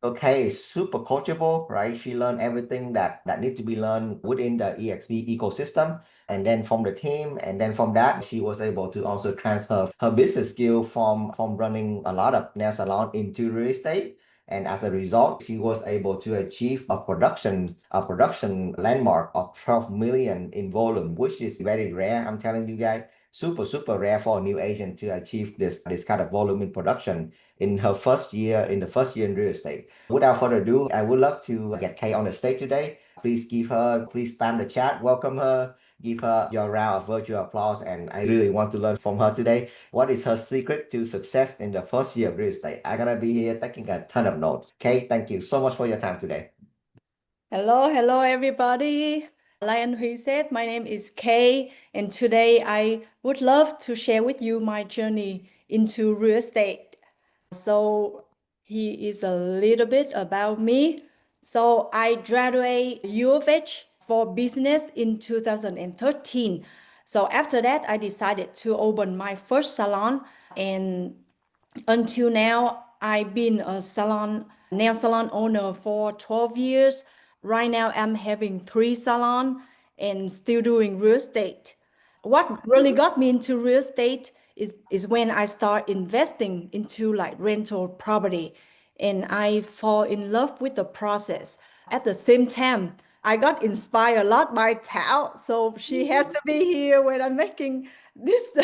Okay, super coachable, right? She learned everything that needs to be learned within the EXP ecosystem, and then from the team, and then from that, she was able to also transfer her business skill from running a lot of nail salon into real estate. And as a result, she was able to achieve a production landmark of 12 million in volume, which is very rare. I'm telling you guys, super, super rare for a new agent to achieve this kind of volume in production in the first year in real estate. Without further ado, I would love to get Kay on the stage today. Please spam the chat, welcome her, give her your round of virtual applause. And I really want to learn from her today. What is her secret to success in the first year of real estate? I'm gonna be here taking a ton of notes. Kay, thank you so much for your time today. Hello, everybody. Like Huyen said, my name is Kay, and today I would love to share with you my journey into real estate. So, he is a little bit about me. So, I graduated U of H for business in 2013. So, after that, I decided to open my first salon, and until now, I've been a nail salon owner for 12 years. Right now, I'm having three salons and still doing real estate. What really got me into real estate is when I start investing into like rental property and I fall in love with the process. At the same time, I got inspired a lot by Tao, so she has to be here when I'm making this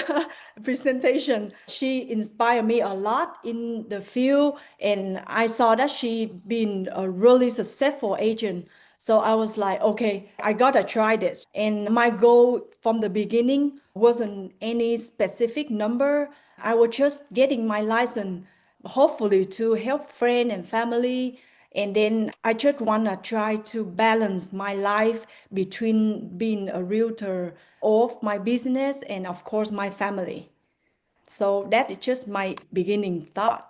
presentation. She inspired me a lot in the field, and I saw that she been a really successful agent. So I was like, okay, I gotta try this. And my goal from the beginning wasn't any specific number. I was just getting my license, hopefully to help friend and family. And then I just wanna try to balance my life between being a realtor of my business and of course my family. So that is just my beginning thought.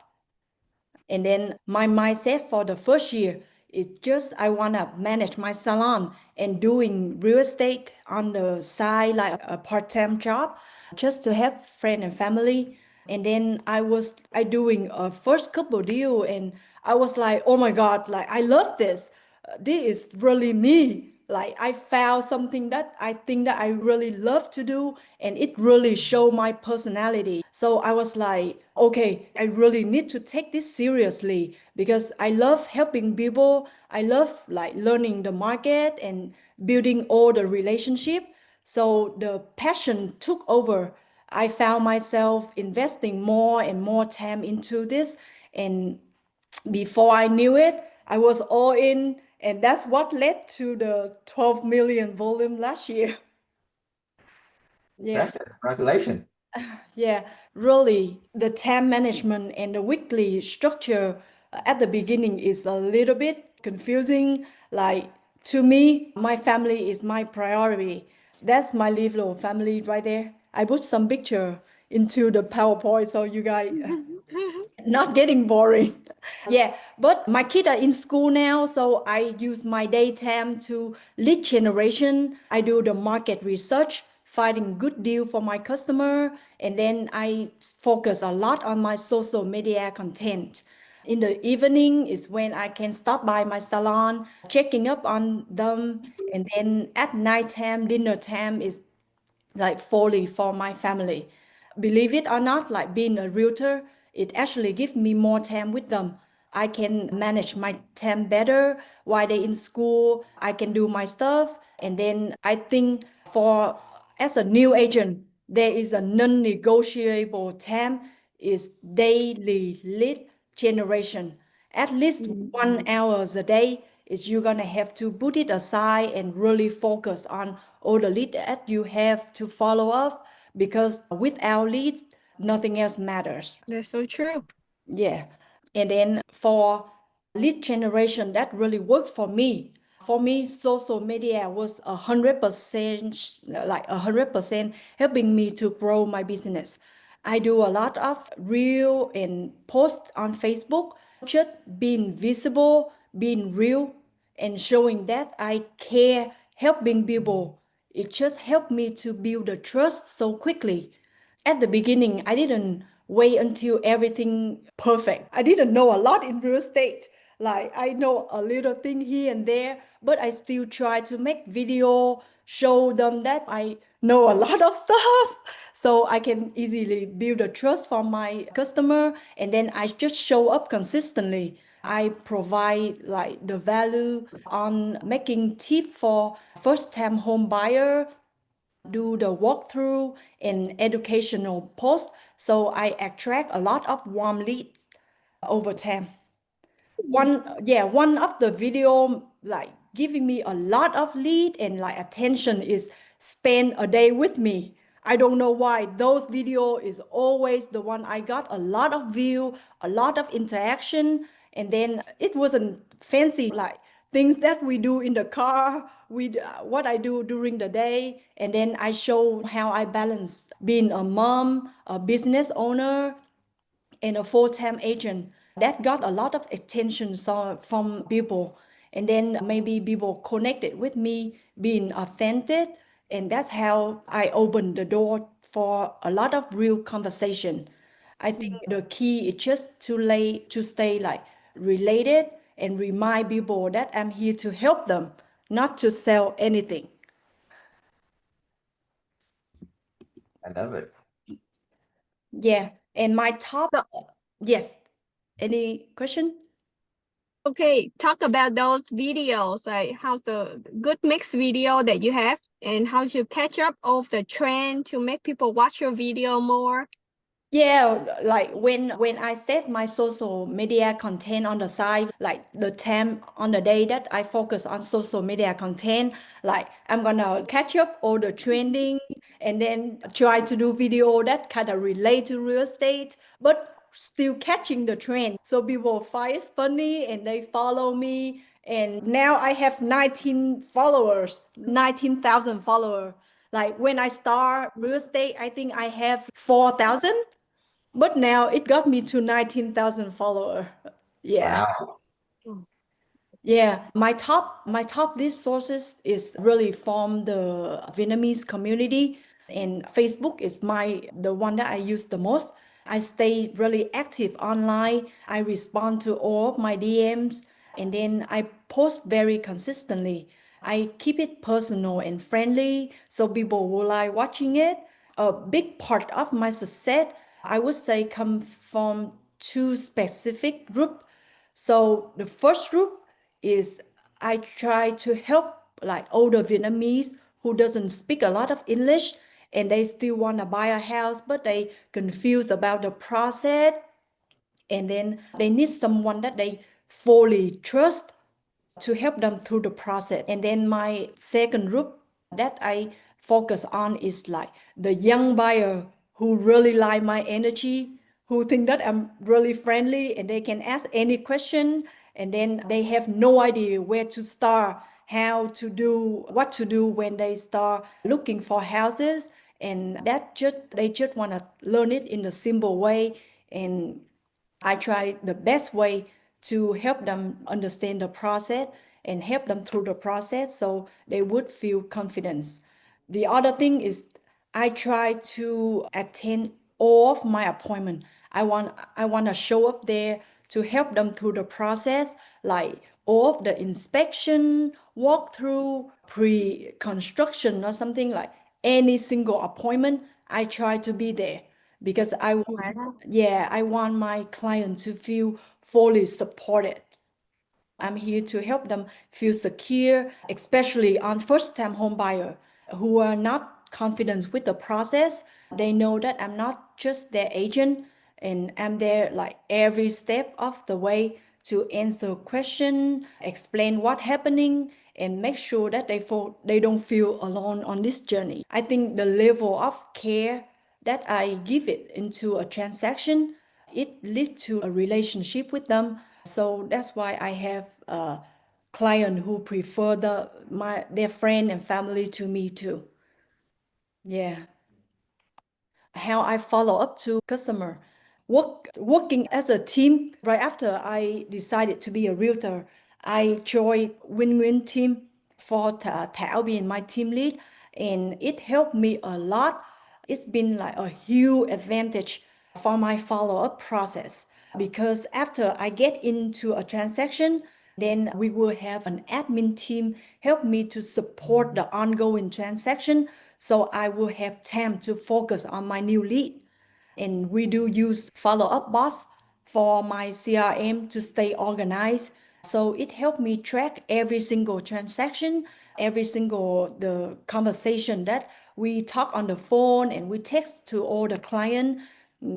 And then my mindset for the first year is just I want to manage my salon and doing real estate on the side, like a part-time job, just to help friend and family. And then I doing a first couple deal and I was like, oh my God, like I love this. This is really me. Like I found something that I think that I really love to do and it really show my personality. So I was like, okay, I really need to take this seriously because I love helping people. I love like learning the market and building all the relationship. So the passion took over. I found myself investing more and more time into this and before I knew it, I was all in, and that's what led to the 12 million volume last year. Yeah, That's it. Congratulations. yeah, really. The time management and the weekly structure at the beginning is a little bit confusing. Like to me, my family is my priority. That's my little family right there. I put some picture into the PowerPoint so you guys not getting boring. Yeah, but my kids are in school now, so I use my daytime to lead generation. I do the market research, finding good deal for my customer, and then I focus a lot on my social media content. In the evening is when I can stop by my salon, checking up on them, and then at nighttime, dinner time is like fully for my family. Believe it or not, like being a realtor, it actually gives me more time with them. I can manage my time better while they in school. I can do my stuff. And then I think for as a new agent, there is a non-negotiable time is daily lead generation. At least 1 hour a day is you're gonna have to put it aside and really focus on all the lead that you have to follow up because without leads, nothing else matters. That's so true. Yeah. And then for lead generation, that really worked for me. For me, social media was 100% like 100% helping me to grow my business. I do a lot of reel and post on Facebook, just being visible, being real, and showing that I care, helping people. It just helped me to build the trust so quickly. At the beginning, I didn't wait until everything perfect. I didn't know a lot in real estate. Like I know a little thing here and there, but I still try to make video, show them that I know a lot of stuff so I can easily build a trust from my customer, and then I just show up consistently. I provide like the value on making tip for first time home buyer, do the walkthrough and educational post, so I attract a lot of warm leads over time. One of the video like giving me a lot of lead and like attention is spend a day with me. I don't know why those video is always the one I got a lot of view, a lot of interaction, and then it wasn't fancy like things that we do in the car, with what I do during the day, and then I show how I balance being a mom, a business owner, and a full-time agent. That got a lot of attention from people, and then maybe people connected with me being authentic, and that's how I opened the door for a lot of real conversation. I think the key is just to stay like related and remind people that I'm here to help them, not to sell anything. I love it. Yeah, and my top, So, yes, any question? okay, talk about those videos, like how's the good mix video that you have and how you catch up of the trend to make people watch your video more. Yeah, like when I set my social media content on the side, like the time on the day that I focus on social media content, like I'm gonna catch up all the trending and then try to do video that kind of relate to real estate, but still catching the trend. So people find it funny and they follow me. And now I have 19 followers, 19,000 followers. Like when I start real estate, I think I have 4,000, but now it got me to 19,000 follower. Yeah. Wow. Mm. Yeah, my top list sources is really from the Vietnamese community, and Facebook is the one that I use the most. I stay really active online. I respond to all of my DMs, and then I post very consistently. I keep it personal and friendly so people will like watching it. A big part of my success, I would say, come from two specific groups. So the first group is I try to help like older Vietnamese who doesn't speak a lot of English, and they still want to buy a house, but they confused about the process, and then they need someone that they fully trust to help them through the process. And then my second group that I focus on is like the young buyer who really like my energy, who think that I'm really friendly and they can ask any question, and then they have no idea where to start, how to do, what to do when they start looking for houses, and that just they just want to learn it in a simple way. And I try the best way to help them understand the process and help them through the process so they would feel confidence. The other thing is I try to attend all of my appointment. I want to show up there to help them through the process, like all of the inspection, walkthrough, pre-construction or something, like any single appointment, I try to be there because I want my client to feel fully supported. I'm here to help them feel secure, especially on first-time home buyer who are not confident with the process. They know that I'm not just their agent, and I'm there like every step of the way to answer question, explain what happening, and make sure that they don't feel alone on this journey. I think the level of care that I give it into a transaction, it leads to a relationship with them. So that's why I have a client who prefer their friend and family to me too. Yeah. How I follow up to customer. Working as a team, right after I decided to be a realtor, I joined Win-Win team for Thảo being my team lead, and it helped me a lot. It's been like a huge advantage for my follow-up process. because after I get into a transaction, then we will have an admin team help me to support the ongoing transaction. So I will have time to focus on my new lead. And we do use follow-up box for my CRM to stay organized. So it helped me track every single transaction, every single the conversation that we talk on the phone and we text to all the client.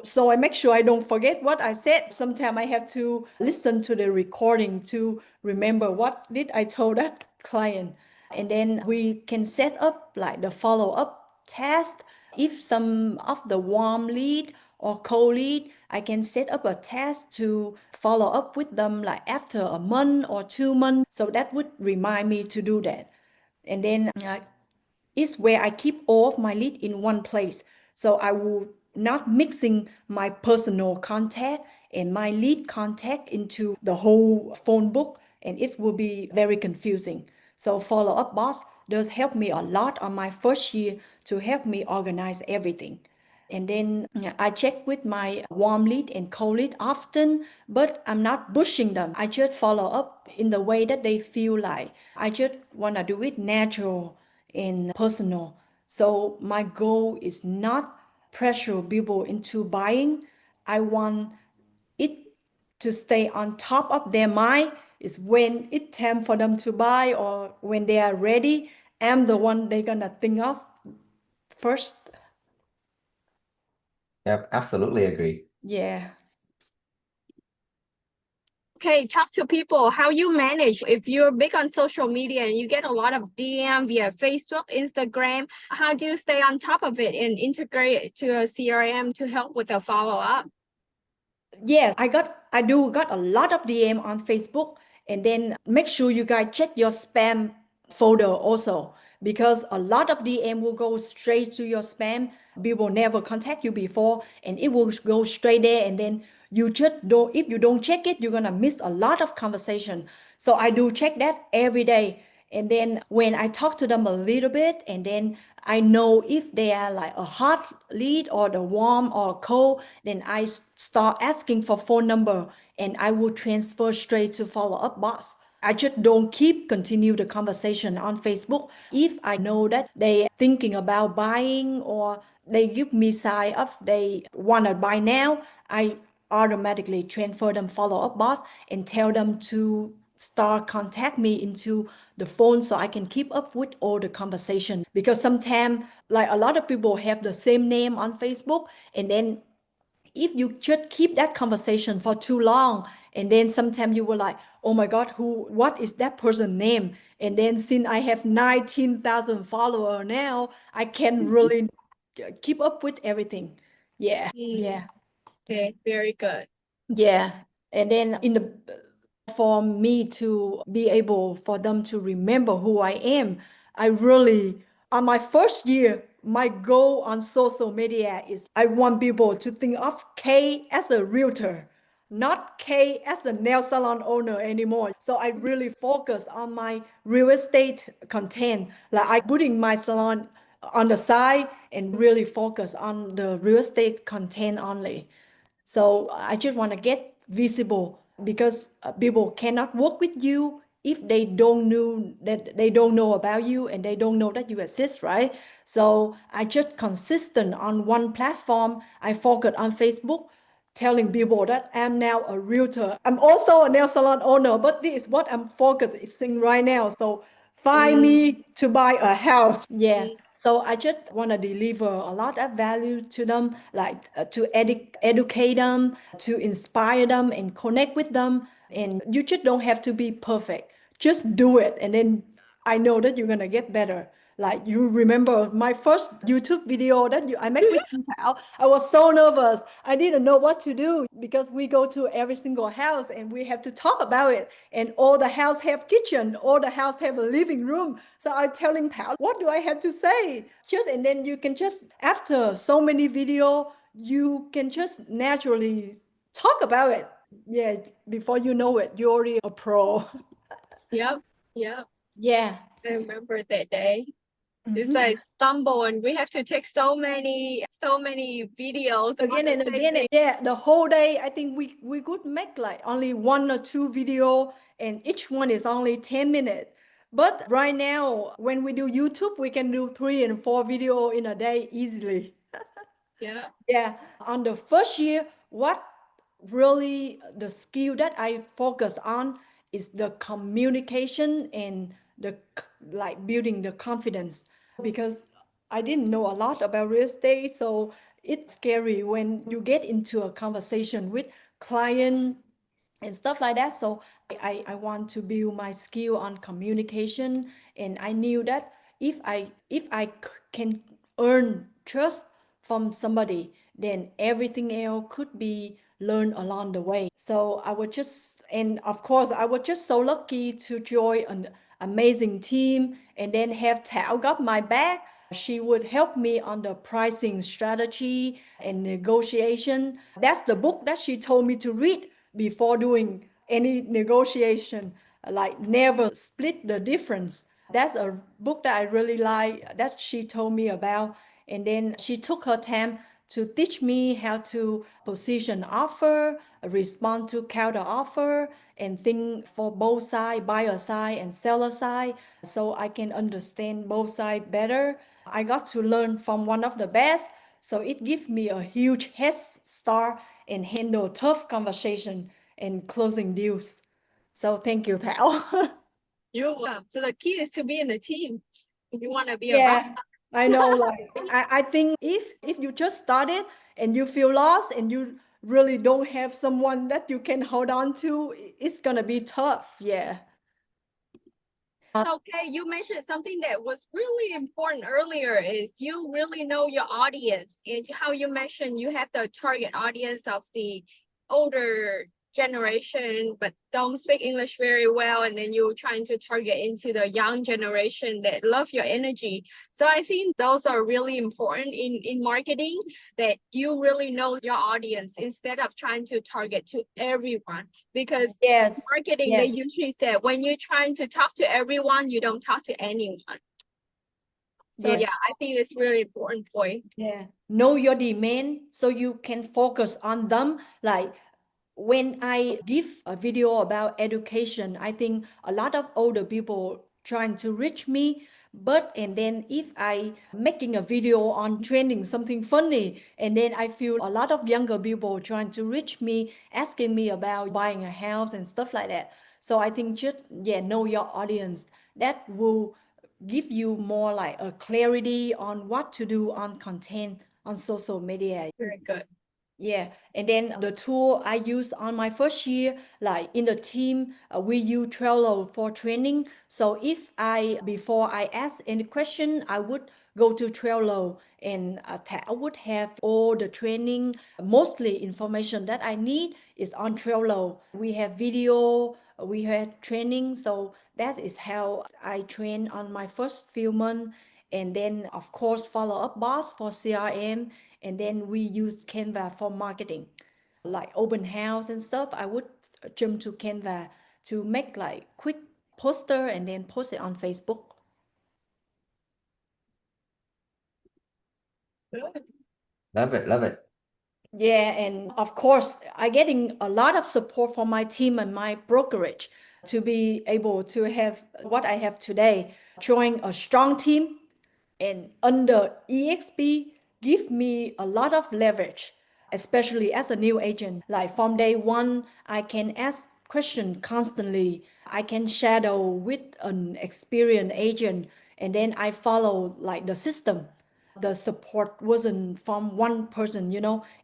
So I make sure I don't forget what I said. Sometimes I have to listen to the recording to remember what did I told that client. And then we can set up like the follow-up task. If some of the warm lead or cold lead, I can set up a task to follow up with them like after a month or 2 months. So that would remind me to do that. And then is where I keep all of my lead in one place. So I will not mixing my personal contact and my lead contact into the whole phone book, and it will be very confusing. So follow-up box does help me a lot on my first year to help me organize everything. And then I check with my warm lead and cold lead often, but I'm not pushing them. I just follow up in the way that they feel like. I just want to do it natural and personal. So my goal is not pressure people into buying. I want it to stay on top of their mind is when it's time for them to buy or when they are ready. I'm the one they're gonna think of first. Yep, absolutely agree. Yeah. Okay, talk to people how you manage. If you're big on social media and you get a lot of DM via Facebook, Instagram, how do you stay on top of it and integrate it to a CRM to help with the follow-up? Yes, I do got a lot of DM on Facebook, and then make sure you guys check your spam folder also, because a lot of DM will go straight to your spam. People never contact you before and it will go straight there, and then you just don't, if you don't check it, you're gonna miss a lot of conversation. So I do check that every day. And then when I talk to them a little bit, and then I know if they are like a hot lead or the warm or cold, then I start asking for phone number and I will transfer straight to follow-up box. I just don't keep continue the conversation on Facebook. If I know that they thinking about buying or they give me sign of they want to buy now, I automatically transfer them follow-up box and tell them to start contact me into the phone so I can keep up with all the conversation, because sometimes like a lot of people have the same name on Facebook, and then if you just keep that conversation for too long, and then sometimes you were like, oh my god, what is that person name? And then since I have 19,000 followers now, I can really keep up with everything. Yeah. Yeah. Okay, very good. Yeah. And then in the for me to be able for them to remember who I am, I really on my first year, my goal on social media is I want people to think of Kay as a realtor, not Kay as a nail salon owner anymore. So I really focus on my real estate content. Like I putting my salon on the side and really focus on the real estate content only. So I just want to get visible, because people cannot work with you if they don't know about you and they don't know that you exist, right? So I just consistent on one platform. I focus on Facebook, telling people that I'm now a realtor. I'm also a nail salon owner, but this is what I'm focusing right now. So find me to buy a house. Yeah. So I just want to deliver a lot of value to them, like to educate them, to inspire them and connect with them. And you just don't have to be perfect. Just do it. And then I know that you're going to get better. Like you remember my first YouTube video that I made with Thảo. I was so nervous. I didn't know what to do because we go to every single house and we have to talk about it. And all the house have kitchen, all the house have a living room. So I telling Thảo, what do I have to say? And then you can just, after so many video, you can just naturally talk about it. Yeah, before you know it, you're already a pro. Yep, yep. Yeah. I remember that day. It's like stumble and we have to take so many videos Again and again, and yeah, the whole day I think we could make like only 1 or 2 video, and each one is only 10 minutes. But right now, when we do YouTube, we can do 3 and 4 video in a day easily. Yeah. Yeah, on the first year, what really the skill that I focus on is the communication and like building the confidence, because I didn't know a lot about real estate, so it's scary when you get into a conversation with client and stuff like that. So I want to build my skill on communication, and I knew that if I can earn trust from somebody, then everything else could be learned along the way. So I was just, and of course, I was just so lucky to join an amazing team, and then have Tao got my back. She would help me on the pricing strategy and negotiation. That's the book that she told me to read before doing any negotiation, like never split the difference. That's a book that I really like, that she told me about. And then she took her time to teach me how to position offer, respond to counter offer, and think for both side, buyer side and seller side, so I can understand both sides better. I got to learn from one of the best, so it gives me a huge head start and handle tough conversation and closing deals. So thank you, Thảo. You're welcome. So the key is to be in a team if you want to be a rock Yeah, star. I know. Like I think if you just started and you feel lost and you really don't have someone that you can hold on to, it's gonna be tough. Yeah. Okay, you mentioned something that was really important earlier is you really know your audience, and how you mentioned you have the target audience of the older generation but don't speak English very well, and then you're trying to target into the young generation that love your energy. So I think those are really important in marketing, that you really know your audience instead of trying to target to everyone, because Yes. marketing, they usually say when you're trying to talk to everyone, you don't talk to anyone. So Yes. yeah, I think it's really important point. Yeah. Know your demand so you can focus on them. Like when I give a video about education, I think a lot of older people trying to reach me. But and then if I making a video on trending something funny, and then I feel a lot of younger people trying to reach me, asking me about buying a house and stuff like that. So I think just know your audience. That will give you more like a clarity on what to do on content on social media. Very good. Yeah, and then the tool I used on my first year, like in the team, we use Trello for training. So if before I ask any question, I would go to Trello, and I would have all the training, mostly information that I need is on Trello. We have video, we had training, so that is how I train on my first few months. And then of course follow up boss for CRM, and then we use Canva for marketing, like open house and stuff. I would jump to Canva to make like quick poster and then post it on Facebook. Good. Love it, love it. Yeah, and of course, I getting a lot of support from my team and my brokerage to be able to have what I have today. Join a strong team and under EXP give me a lot of leverage, especially as a new agent. Like from day one, I can ask questions constantly. I can shadow with an experienced agent, and then I follow like the system. The support wasn't from one person,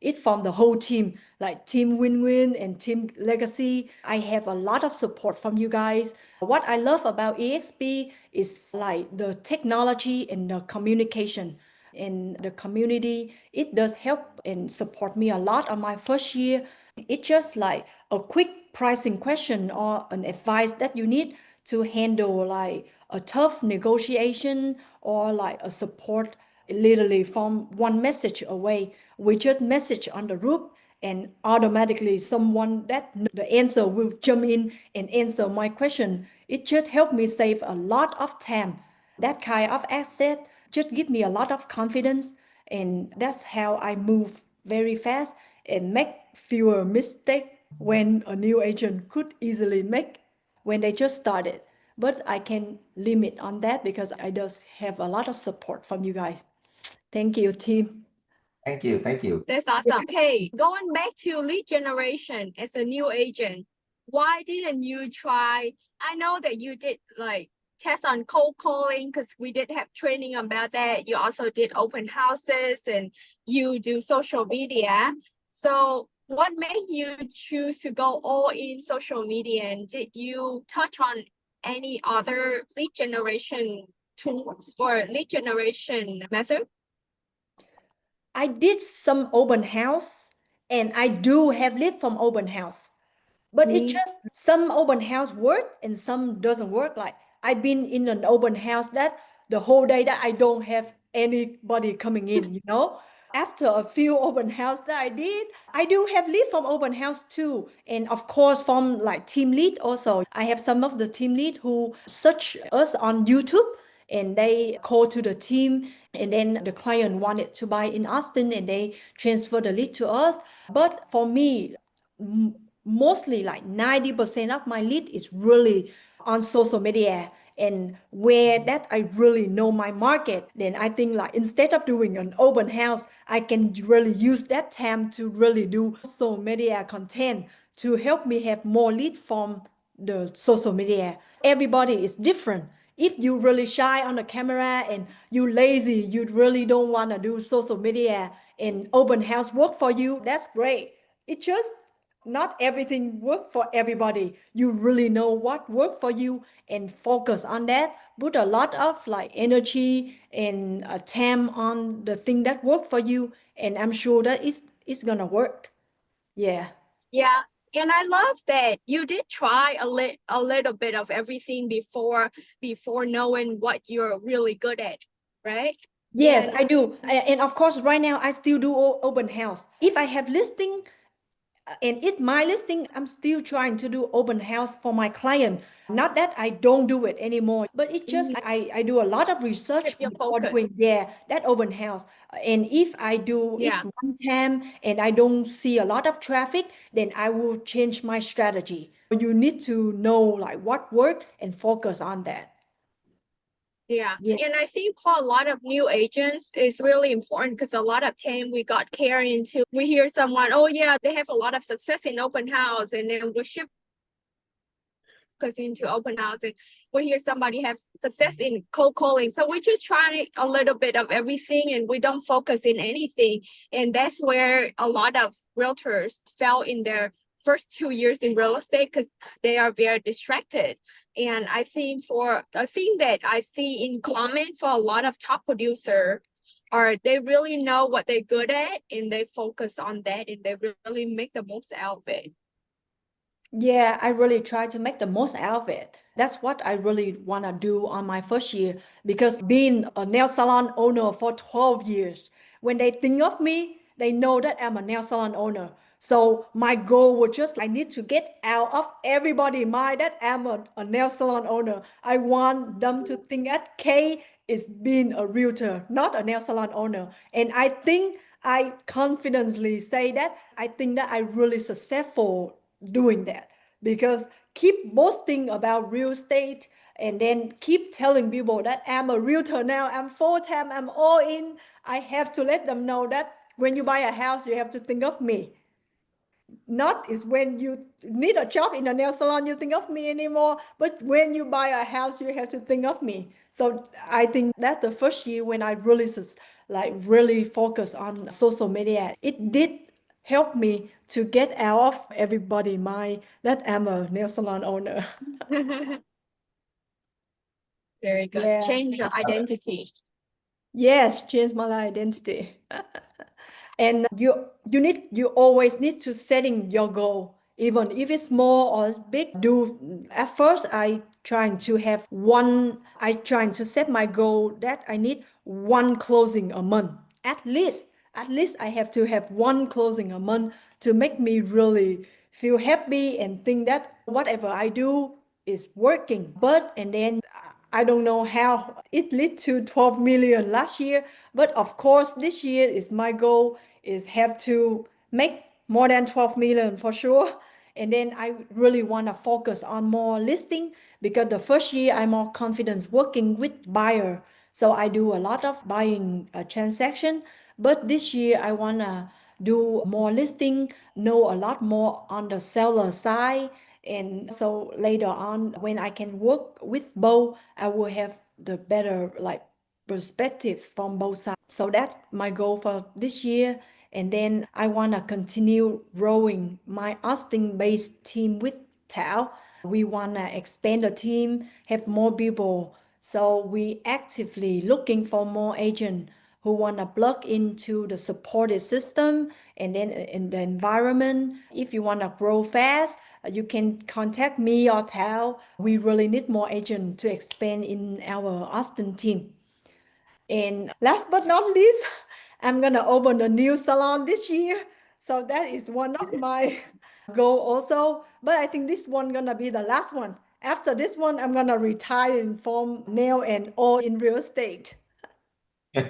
it from the whole team, like team win-win and team legacy. I have a lot of support from you guys. What I love about EXP is like the technology and the communication and the community. It does help and support me a lot on my first year. It's just like a quick pricing question or an advice that you need to handle like a tough negotiation, or like a support literally from one message away. We just message on the group, and automatically someone that the answer will jump in and answer my question. It just helped me save a lot of time. That kind of asset just give me a lot of confidence. And that's how I move very fast and make fewer mistakes when a new agent could easily make when they just started. But I can limit on that because I just have a lot of support from you guys. Thank you, team. Thank you. Thank you. That's awesome. Okay, going back to lead generation as a new agent, why didn't you try? I know that you did like test on cold calling because we did have training about that. You also did open houses and you do social media. So what made you choose to go all in social media? And did you touch on any other lead generation tools or lead generation method? I did some open house and I do have lead from open house. But it just some open house work and some doesn't work. Like I've been in an open house that the whole day that I don't have anybody coming in, you know. After a few open house that I did, I do have lead from open house too. And of course from like team lead also. I have some of the team lead who search us on YouTube and they call to the team and then the client wanted to buy in Austin and they transfer the lead to us. But for me, mostly like 90% of my lead is really on social media, and where that I really know my market. Then I think like instead of doing an open house, I can really use that time to really do social media content to help me have more lead from the social media. Everybody is different. If you really shy on the camera and you lazy, you really don't want to do social media and open house work for you, that's great. It just not everything work for everybody. You really know what work for you and focus on that. Put a lot of like energy and time on the thing that work for you, and I'm sure that it's gonna work. Yeah. Yeah, and I love that you did try a little bit of everything before knowing what you're really good at, right? Yes, And I do. And of course, right now I still do open house. If I have listing, and it my listing, I'm still trying to do open house for my client. Not that I don't do it anymore, but it just I do a lot of keep research your before focus. doing that open house. And if I do it Yeah. one time and I don't see a lot of traffic, then I will change my strategy. You need to know like what work and focus on that. Yeah, Yeah. and I think for a lot of new agents, it's really important because a lot of time we got carried into, we hear someone, oh yeah, they have a lot of success in open house, and then we shift focus into open house, and we hear somebody have success in cold calling. So we just try a little bit of everything, and we don't focus in anything, and that's where a lot of realtors fell in their first 2 years in real estate because they are very distracted. And I think for a thing that I see in common for a lot of top producers are they really know what they're good at and they focus on that and they really make the most out of it. Yeah, I really try to make the most out of it. That's what I really want to do on my first year because being a nail salon owner for 12 years, when they think of me, they know that I'm a nail salon owner. So my goal was just I need to get out of everybody's mind that I'm a nail salon owner. I want them to think that Kay is being a realtor, not a nail salon owner. And I think I confidently say that I think that I really successful doing that because keep boasting about real estate and then keep telling people that I'm a realtor now, I'm full-time, I'm all in. I have to let them know that when you buy a house, you have to think of me. Not is when you need a job in a nail salon, you think of me anymore. But when you buy a house, you have to think of me. So I think that's the first year when I really really focus on social media. It did help me to get out of everybody mind that I'm a nail salon owner. Very good. Yeah. Change your identity. Yes, change my identity. And you always need to setting your goal, even if it's small or it's big. Do at first I trying to set my goal that I need one closing a month. At least I have to have one closing a month to make me really feel happy and think that whatever I do is working. But and then I don't know how it led to 12 million last year, but of course this year is my goal is have to make more than 12 million for sure. And then I really want to focus on more listing because the first year I'm more confident working with buyer. So I do a lot of buying transaction, but this year I want to do more listing, know a lot more on the seller side. And so later on, when I can work with both, I will have the better like perspective from both sides. So that's my goal for this year. And then I want to continue growing my Austin-based team with Tao. We want to expand the team, have more people. So we actively looking for more agents who want to plug into the supported system and then in the environment. If you want to grow fast, you can contact me or Tao. We really need more agents to expand in our Austin team. And last but not least, I'm gonna open a new salon this year. So that is one of my goal also. But I think this one gonna be the last one. After this one, I'm gonna retire and from nail and all in real estate. Talk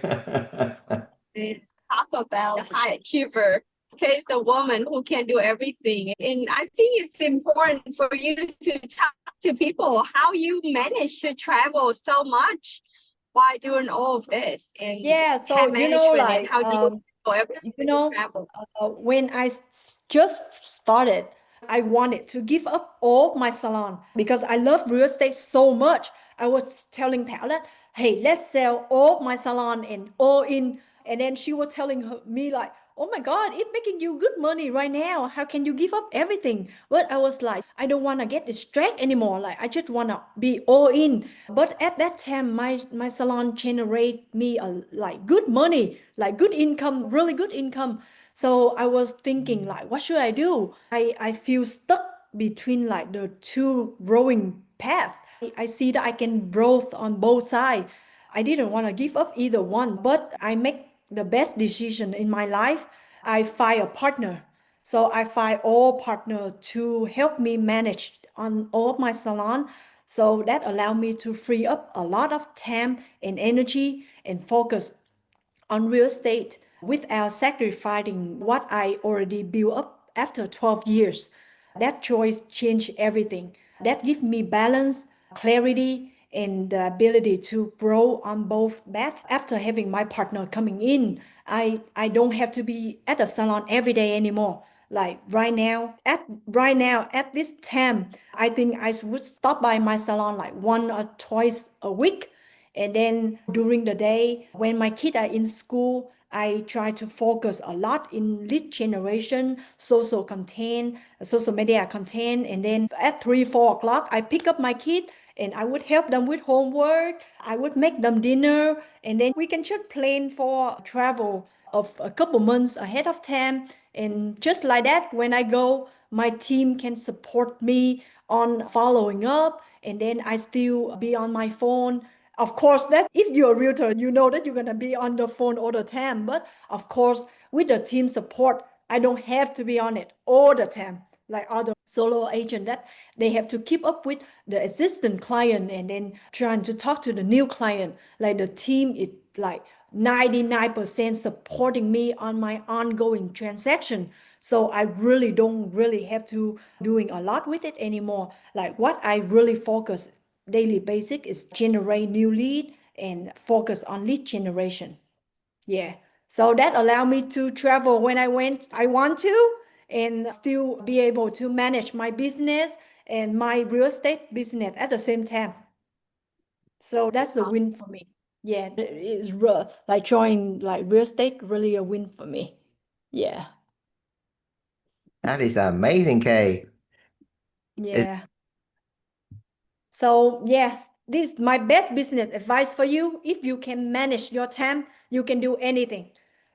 about the high achiever. Okay, the woman who can do everything. And I think it's important for you to talk to people how you manage to travel so much while doing all of this and Yeah, so time management and how do you do everything travel. when I just started, I wanted to give up all my salon because I love real estate so much. I was telling Paula, hey, let's sell all my salon and all in. And then she was telling me like, oh my God, it's making you good money right now. How can you give up everything? But I was like, I don't want to get distracted anymore. Like I just want to be all in. But at that time, my salon generate me a like good money, like good income, really good income. So I was thinking like, what should I do? I feel stuck between like the two growing paths. I see that I can growth on both sides. I didn't want to give up either one, but I make the best decision in my life. I find a partner. So I find all partner to help me manage on all of my salon. So that allowed me to free up a lot of time and energy and focus on real estate without sacrificing what I already built up after 12 years. That choice changed everything. That gives me balance, clarity, and the ability to grow on both paths. After having my partner coming in, I don't have to be at the salon every day anymore. Like right now at this time, I think I would stop by my salon like one or twice a week. And then during the day, when my kids are in school, I try to focus a lot in lead generation, social content, social media content. And then at 3, 4 o'clock, I pick up my kid and I would help them with homework. I would make them dinner. And then we can just plan for travel of a couple months ahead of time. And just like that, when I go, my team can support me on following up. And then I still be on my phone. Of course, that if you're a realtor, you know that you're gonna be on the phone all the time. But of course, with the team support, I don't have to be on it all the time like other solo agent that they have to keep up with the existing client and then trying to talk to the new client. Like the team is like 99% supporting me on my ongoing transaction. So I really don't really have to doing a lot with it anymore. Like what I really focus daily basic is generate new lead and focus on lead generation. Yeah. So that allowed me to travel when I want to and still be able to manage my business and my real estate business at the same time. So that's a win for me. Yeah, it's like joining like real estate really a win for me. Yeah. That is amazing, Kay. It's Yeah. So yeah, this is my best business advice for you. If you can manage your time, you can do anything.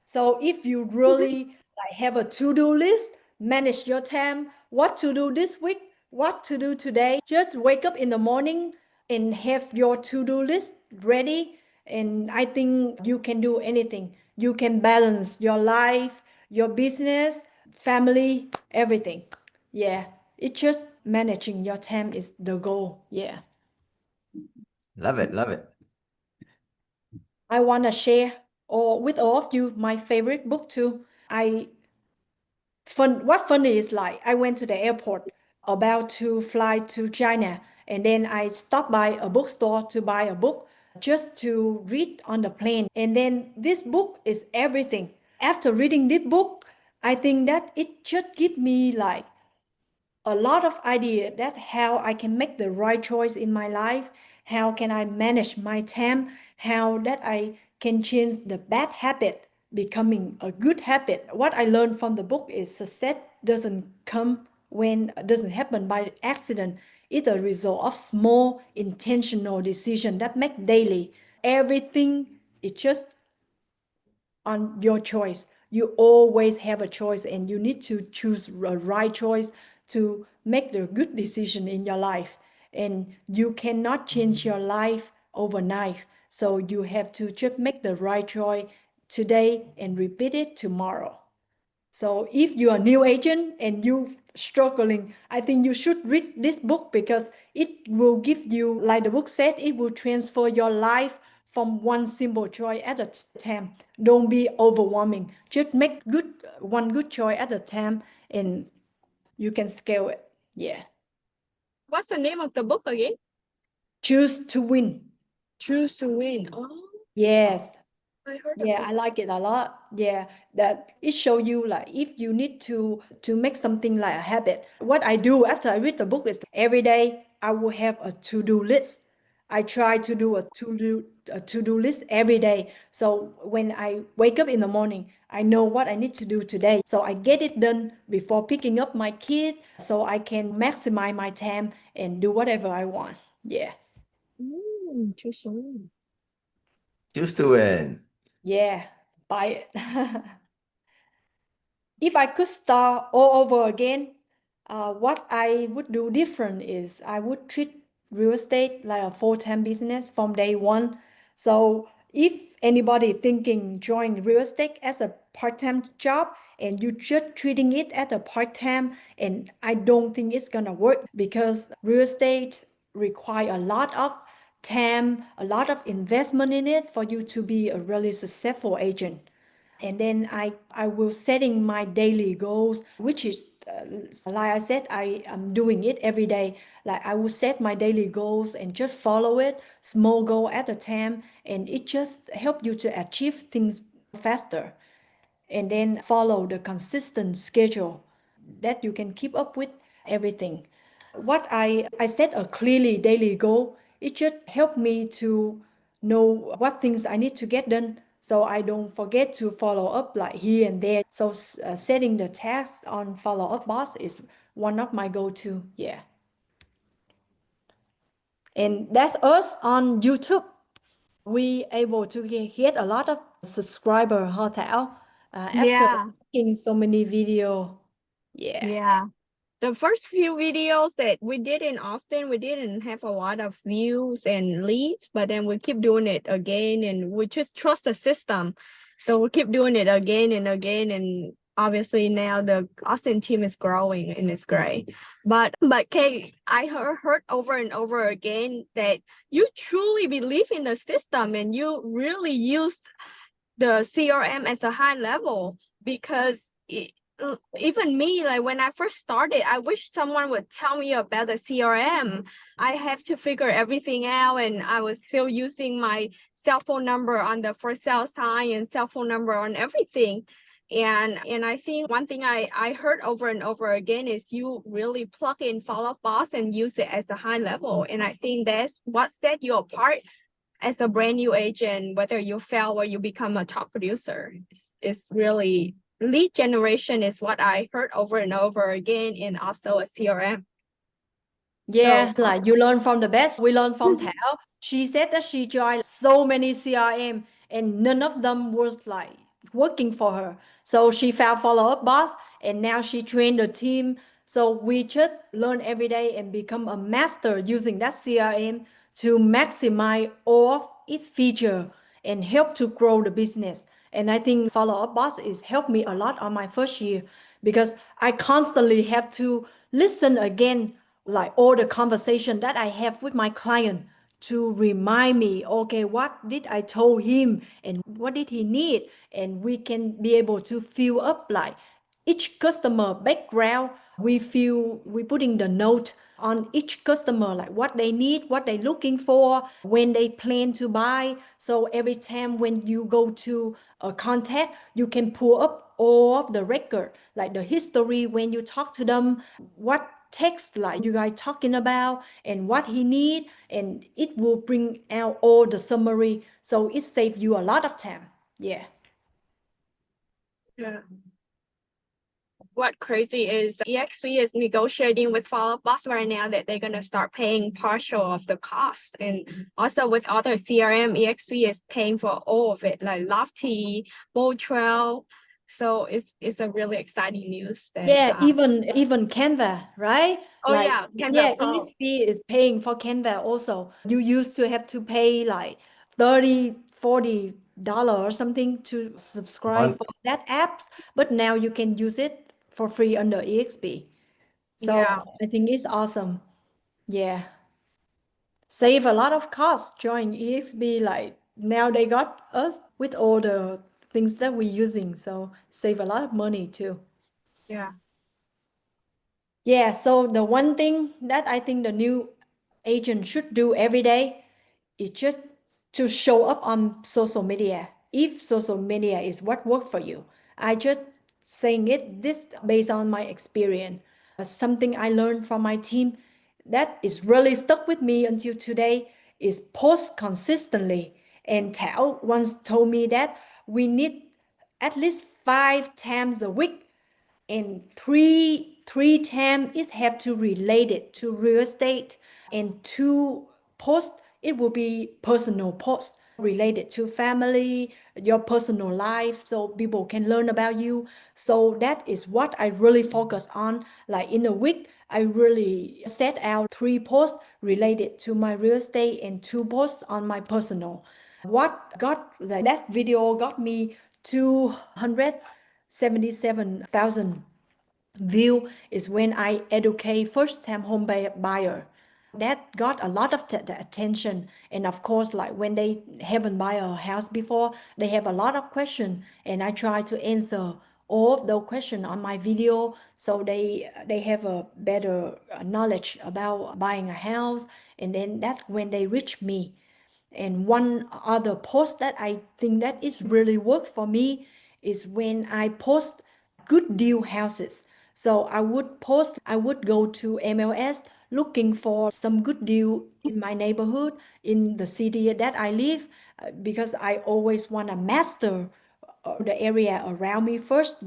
So if you really like have a to-do list, manage your time, what to do this week, what to do today, just wake up in the morning and have your to-do list ready. And I think you can do anything. You can balance your life, your business, family, everything. Yeah, it's just managing your time is the goal. Yeah. Love it, love it. I want to share with all of you my favorite book too. What funny is like I went to the airport about to fly to China, and then I stopped by a bookstore to buy a book just to read on the plane. And then this book is everything. After reading this book, I think that it just give me like a lot of idea that how I can make the right choice in my life, how can I manage my time, how that I can change the bad habit becoming a good habit. What I learned from the book is success doesn't happen by accident. It's a result of small intentional decision that make daily. Everything is just on your choice. You always have a choice, and you need to choose a right choice to make the good decision in your life. And you cannot change your life overnight. So you have to just make the right choice today and repeat it tomorrow. So if you are a new agent and you struggling, I think you should read this book because it will give you, like the book said, it will transfer your life from one simple choice at a time. Don't be overwhelming. Just make one good choice at a time, and you can scale it. Yeah. What's the name of the book again? Choose to win. Choose to Win. Oh, Yes. I heard Yeah, of I it. like it a lot. Yeah, that it show you like if you need to make something like a habit. What I do after I read the book is every day I will have a to-do list. I try to do a to-do list every day. So when I wake up in the morning, I know what I need to do today. So I get it done before picking up my kid so I can maximize my time and do whatever I want. Yeah. Choose to Win. Choose to win. Yeah. Buy it. If I could start all over again, what I would do different is I would treat real estate like a full-time business from day one. So if anybody thinking join real estate as a part-time job and you just treating it as a part-time, and I don't think it's gonna work because real estate require a lot of time, a lot of investment in it for you to be a really successful agent. And then I will setting my daily goals, which is like I said, I am doing it every day. Like I will set my daily goals and just follow it, small goal at a time, and it just help you to achieve things faster. And then follow the consistent schedule that you can keep up with everything. What I set a clearly daily goal, it just helped me to know what things I need to get done so I don't forget to follow up like here and there. So setting the task on follow up boss is one of my go-to. Yeah. And that's us on YouTube. We able to get a lot of subscriber, Ho Thảo, after Yeah, making so many video. Yeah. yeah. The first few videos that we did in Austin, we didn't have a lot of views and leads, but then we keep doing it again and we just trust the system. So we keep doing it again and again. And obviously now the Austin team is growing and it's great. But Kay, I heard over and over again that you truly believe in the system and you really use the CRM as a high level because even me, like when I first started, I wish someone would tell me about the CRM. I have to figure everything out, and I was still using my cell phone number on the for sale sign and cell phone number on everything. And I think one thing I heard over and over again is you really plug in Follow Up Boss and use it as a high level. And I think that's what set you apart as a brand new agent, whether you fail or you become a top producer. It's really lead generation is what I heard over and over again, and also a CRM. Yeah, So like you learn from the best. We learn from Thảo. She said that she joined so many CRM and none of them was like working for her. So she found follow-up boss and now she trained the team. So we just learn every day and become a master using that CRM to maximize all of its feature and help to grow the business. And I think follow-up boss is helped me a lot on my first year because I constantly have to listen again like all the conversation that I have with my client to remind me, okay, what did I told him and what did he need? And we can be able to fill up like each customer background. We putting the note on each customer, like what they need, what they looking for, when they plan to buy. So every time when you go to a contact, you can pull up all of the record, like the history when you talk to them, what text like you guys talking about and what he need, and it will bring out all the summary, so it saves you a lot of time. Yeah. Yeah. What crazy is EXP is negotiating with Follow Boss right now that they're gonna start paying partial of the cost, and also with other CRM, EXP is paying for all of it, like Lofty, Bold Trail. So it's a really exciting news that Yeah, even Canva, right? oh Like, yeah, yeah, Canva Pro. ESP is paying for Canva also. You used to have to pay like 30, $40 or something to subscribe One, for that apps, but now you can use it for free under EXP. So Yeah. I think it's awesome. Yeah. Save a lot of cost join EXP. Like now they got us with all the things that we're using. So save a lot of money too. Yeah. Yeah, so the one thing that I think the new agent should do every day is just to show up on social media. If social media is what works for you, I just saying it this based on my experience. Something I learned from my team that is really stuck with me until today is post consistently. And Tao once told me that we need at least 5 times a week, and three times it have to relate it to real estate, and two post it will be personal post related to family, your personal life, so people can learn about you. So that is what I really focus on. Like in a week I really set out 3 posts related to my real estate and 2 posts on my personal. What got like that video got me 277,000 view is when I educate first time home buyer. That got a lot of the attention. And of course, like when they haven't buy a house before, they have a lot of questions, and I try to answer all of those questions on my video, so they have a better knowledge about buying a house. And then that when they reach me. And one other post that I think that is really work for me is when I post good deal houses. So I would go to MLS looking for some good deal in my neighborhood, in the city that I live, because I always want to master the area around me first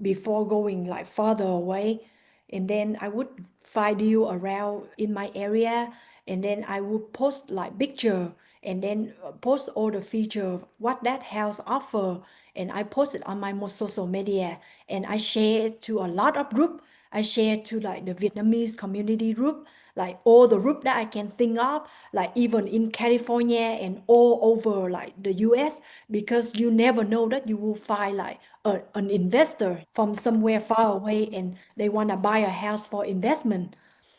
before going like farther away. And then I would find you around in my area, and then I would post like picture, and then post all the feature what that house offer, and I post it on my social media, and I share it to a lot of group. I share to like the Vietnamese community group, like all the group that I can think of, like even in California and all over like the US, because you never know that you will find like an investor from somewhere far away and they want to buy a house for investment.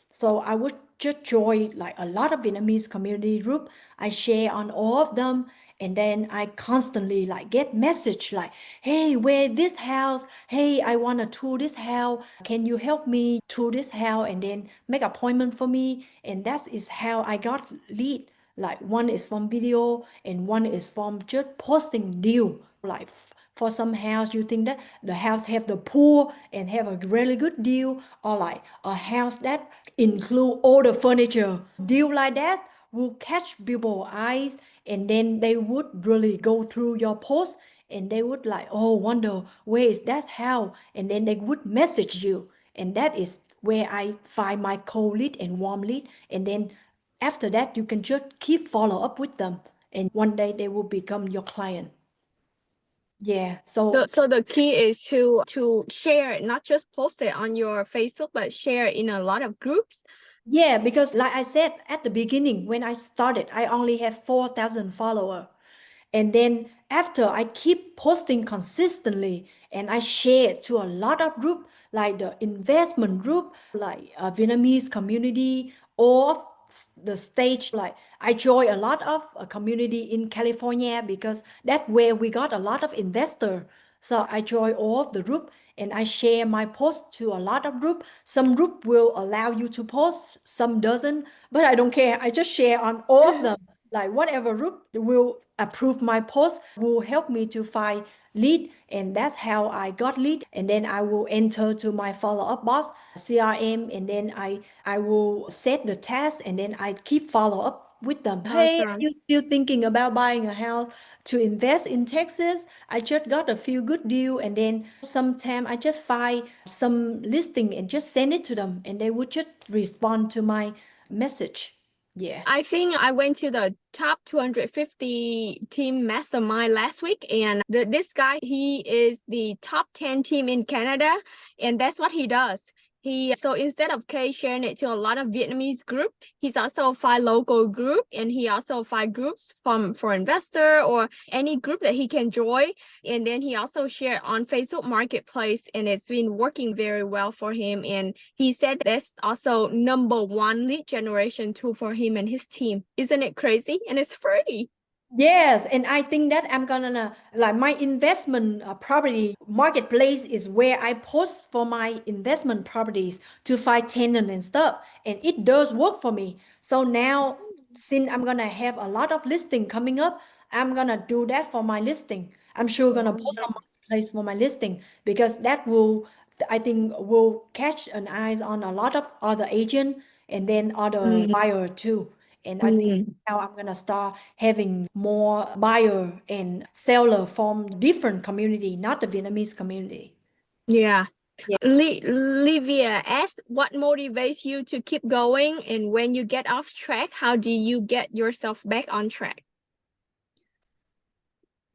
So I would just join like a lot of Vietnamese community group. I share on all of them, and then I constantly like get message like, hey, where this house? Hey, I want to tour this house. Can you help me tour this house? And then make appointment for me. And that is how I got lead. Like one is from video and one is from just posting deal. Like for some house you think that the house have the pool and have a really good deal, or like a house that include all the furniture deal like that will catch people's eyes, and then they would really go through your post, and they would like, oh, wonder where is that house, and then they would message you. And that is where I find my cold lead and warm lead, and then after that you can just keep follow up with them, and one day they will become your client. Yeah, so So the key is to share it, not just post it on your Facebook, but share it in a lot of groups. yeah, because like I said at the beginning, when I started, I only have 4,000 followers. And then after I keep posting consistently and I share it to a lot of group, like the investment group, like Vietnamese community, or the stage. Like I joined a lot of a community in California because that's where we got a lot of investor. So I join all of the group and I share my post to a lot of group. Some group will allow you to post, some doesn't, but I don't care. I just share on all of them. Like whatever group will approve my post will help me to find lead, and that's how I got lead. And then I will enter to my follow-up box CRM, and then I will set the task, and then I keep follow up with them. Hey, are Awesome. you still thinking about buying a house to invest in Texas? I just got a few good deal, and then sometime I just find some listing and just send it to them, and they would just respond to my message. Yeah. I think I went to the top 250 team mastermind last week, and this guy, he is the top 10 team in Canada, and that's what he does. So instead of K sharing it to a lot of Vietnamese group, he's also find local group, and he also find groups for investor or any group that he can join. And then he also share on Facebook Marketplace, and it's been working very well for him. And he said that's also #1 lead generation tool for him and his team. Isn't it crazy? And it's free. Yes, and I think that I'm gonna like my investment property marketplace is where I post for my investment properties to find tenant and stuff, and it does work for me. So now, since I'm gonna have a lot of listing coming up, I'm gonna do that for my listing. I'm sure gonna post on marketplace for my listing because that will, I think, will catch an eyes on a lot of other agent and then other buyer too. And I think now I'm gonna start having more buyer and seller from different community, not the Vietnamese community. Yeah. Yeah. Livia asked, what motivates you to keep going? And when you get off track, how do you get yourself back on track?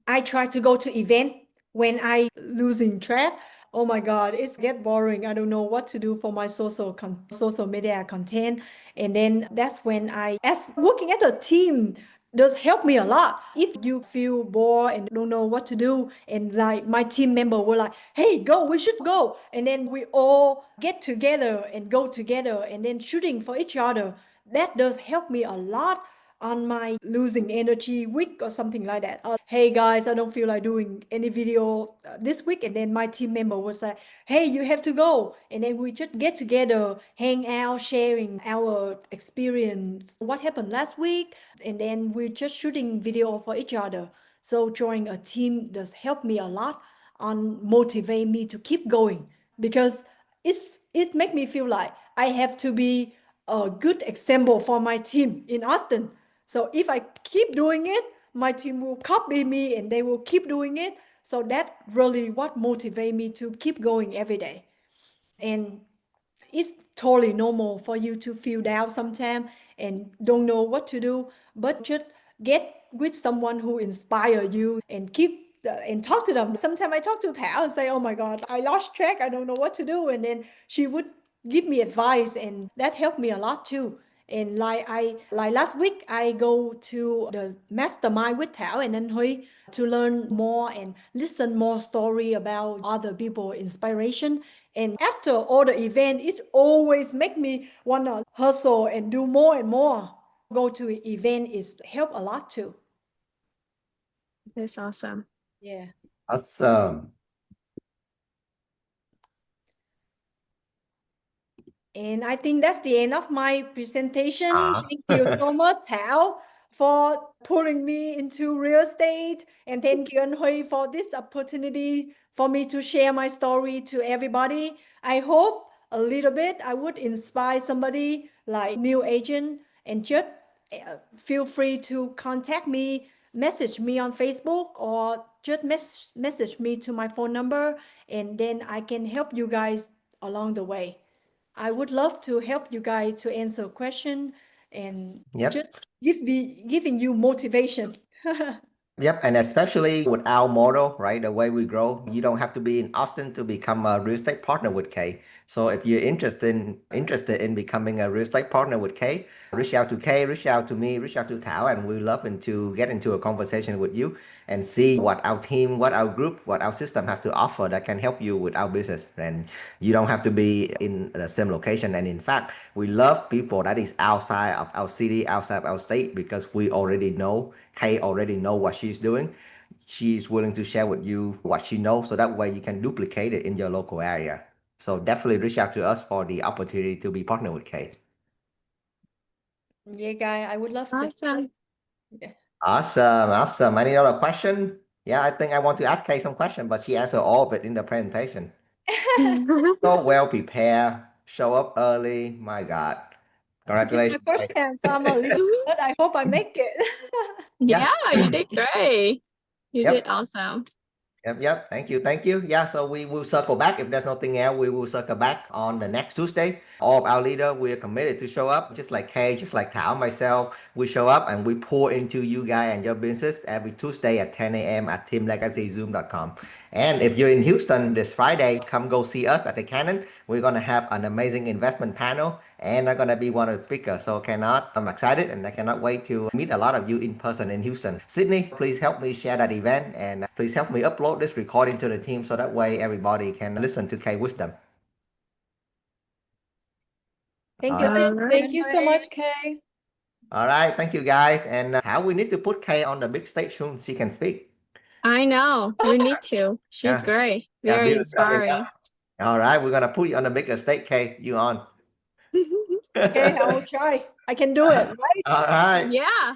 I try to go to event when I losing track. Oh my God, it's get boring. I don't know what to do for my social media content. And then that's when as working at a team does help me a lot. If you feel bored and don't know what to do, and like my team member were like, hey, go, we should go. And then we all get together and go together and then shooting for each other. That does help me a lot on my losing energy week or something like that. Hey guys, I don't feel like doing any video this week. And then my team member was like, hey, you have to go. And then we just get together, hang out, sharing our experience, what happened last week. And then we're just shooting video for each other. So joining a team does help me a lot on motivate me to keep going because it make me feel like I have to be a good example for my team in Austin. So if I keep doing it, my team will copy me and they will keep doing it. So that really what motivate me to keep going every day. And it's totally normal for you to feel down sometimes and don't know what to do, but just get with someone who inspire you and keep and talk to them. Sometimes I talk to Thảo and say, oh my God, I lost track, I don't know what to do. And then she would give me advice, and that helped me a lot too. And like last week, I go to the mastermind with Thảo and then Huy to learn more and listen more story about other people inspiration. And after all the event, it always make me wanna hustle and do more and more. Go to event is help a lot too. That's awesome. Yeah. Awesome. And I think that's the end of my presentation. Uh-huh. Thank you so much, Thảo, for pulling me into real estate. And thank you, Anh Huy, for this opportunity for me to share my story to everybody. I hope a little bit I would inspire somebody like new agent, and just feel free to contact me, message me on Facebook, or just message me to my phone number, and then I can help you guys along the way. I would love to help you guys to answer question and Yep. just giving you motivation. Yep, and especially with our model, right? The way we grow, you don't have to be in Austin to become a real estate partner with Kay. So if you're interested in becoming a real estate partner with Kay, reach out to Kay, reach out to me, reach out to Thảo, and we love to get into a conversation with you and see what our team, what our group, what our system has to offer that can help you with our business. And you don't have to be in the same location. And in fact, we love people that is outside of our city, outside of our state, because we already know, Kay already know what she's doing. She's willing to share with you what she knows, so that way you can duplicate it in your local area. So definitely reach out to us for the opportunity to be partner with Kay. Yeah, guy, I would love to. Awesome. Yeah. Awesome. Any other question? Yeah, I think I want to ask Kay some question, but she answered all of it in the presentation. So well prepared, show up early. My God. It's my Congratulations. first time, so I'm a little bit. I hope I make it. Yeah, you did great. You Yep. did awesome. Yep. Thank you. Yeah, so we will circle back. If there's nothing else, we will circle back on the next Tuesday. All of our leaders, we are committed to show up, just like Kay, just like Thảo, myself. We show up and we pour into you guys and your business every Tuesday at 10 a.m. at teamlegacyzoom.com. And if you're in Houston this Friday, come go see us at the Cannon. We're going to have an amazing investment panel, and I'm going to be one of the speakers. So I'm excited and I cannot wait to meet a lot of you in person in Houston. Sydney, please help me share that event, and please help me upload this recording to the team so that way everybody can listen to Kay Wisdom. Thank All you, right. Sid. Thank you so much, Kay. All right, thank you guys. And how we need to put Kay on the big stage soon she can speak. I know. We need to. She's Yeah. great. Yeah, Very business coming up. inspiring. All right, we're gonna put you on the bigger stage, Kay. You on? Okay, I will try. I can do it, right? All right. Yeah.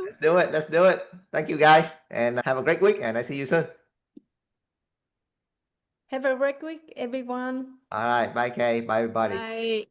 Let's do it. Let's do it. Thank you guys, and have a great week, and I see you soon. Have a great week, everyone. All right. Bye, Kay. Bye, everybody. Right.